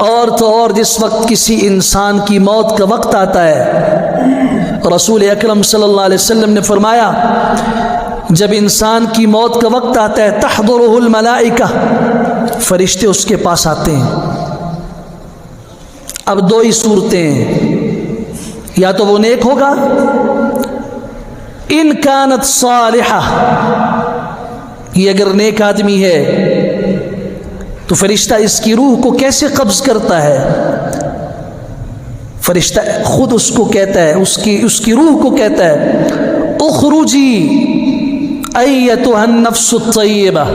और तो और जिस वक्त किसी इंसान की मौत का वक्त आता है, रसूल अकरम सल्लल्लाहु अलैहि वसल्लम ने फरमाया, जब इंसान की मौत का वक्त आता है, तहदुरुहुल मलाइका, फरिश्ते उसके पास आते हैं। अब दो ही सूरतें हैं, या तो वो नेक होगा, इन कानत सालिहा, ये अगर नेक आदमी है तो फरिश्ता इसकी रूह को कैसे कब्ज करता है? फरिश्ता खुद उसको कहता है, उसकी रूह को कहता है, उखरुजी अय्यतुहन नफ्सु तय्यबा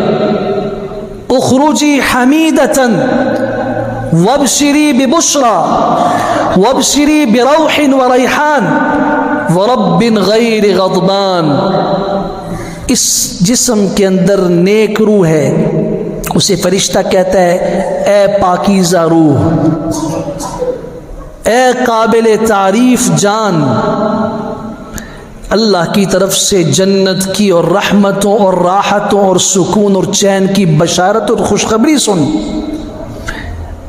उखरुजी हमीदतन वबशिरी बिबुशरा वबशिरी बिरौहिन व रैहान व रब्बिन गैर गज़बान। इस जिस्म के अंदर नेक रूह है, उसे फरिश्ता कहता है, ए पाकीज़ा रूह, ए काबिल तारीफ जान, अल्लाह की तरफ से जन्नत की और रहमतों और राहतों और सुकून और चैन की बशारत और खुशखबरी सुन,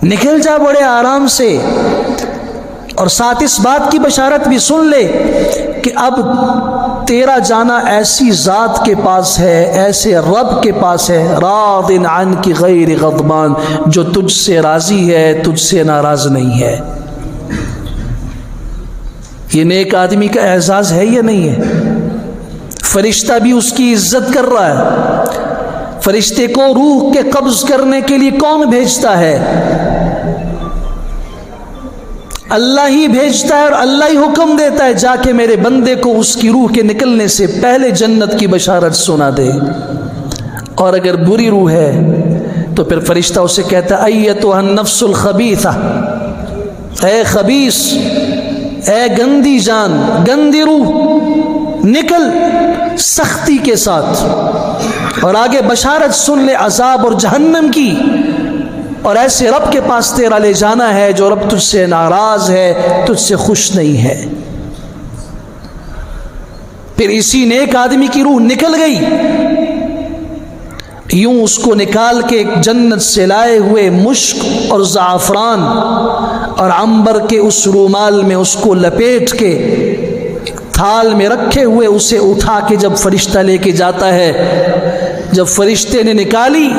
निकल जा बड़े आराम से। और साथ इस बात की बशारत भी सुन ले कि अब तेरा जाना ऐसी ज़ात के पास है, ऐसे रब के पास है, रादिन अन की गैर गज़बान, जो तुझसे राज़ी है, तुझसे नाराज़ नहीं है। ये नेक आदमी का एहसास है या नहीं है? फरिश्ता भी उसकी इज्जत कर रहा है। फरिश्ते को रूह के कब्ज करने के लिए कौन भेजता है? अल्लाह ही भेजता है और अल्लाह ही हुक्म देता है, जाके मेरे बंदे को उसकी रूह के निकलने से पहले जन्नत की बशारत सुना दे। और अगर बुरी रूह है तो फिर फरिश्ता उसे कहता है, अय्यतुहन नफ्सुल खबीसा, ए खबीस, ए गंदी जान, गंदी रूह, निकल सख्ती के साथ। और आगे बशारत सुन ले अजाब और जहन्नम की, और ऐसे रब के पास तेरा ले जाना है जो रब तुझसे नाराज है, तुझसे खुश नहीं है। फिर इसी नेक आदमी की रूह निकल गई, यूं उसको निकाल के जन्नत से लाए हुए मुश्क और ज़ाफ़रान और अंबर के उस रूमाल में उसको लपेट के थाल में रखे हुए उसे उठा के जब फरिश्ता लेके जाता है, जब फरिश्ते ने निकाली,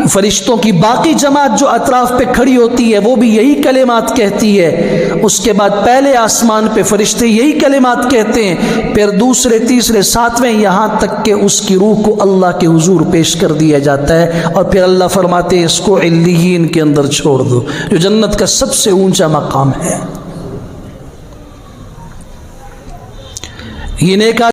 फरिश्तों की बाकी जमात जो अतराफ पे खड़ी होती है वो भी यही कलेमात कहती है। उसके बाद पहले आसमान पे फरिश्ते यही कलेमात कहते हैं, फिर दूसरे, तीसरे, सातवें, यहाँ तक के उसकी रूह को अल्लाह के हुजूर पेश कर दिया जाता है। और फिर अल्लाह फरमाते हैं, इसको इल्लियीन के अंदर छोड़ दो, जो जन्नत का सबसे ऊंचा मकाम है। ये नेक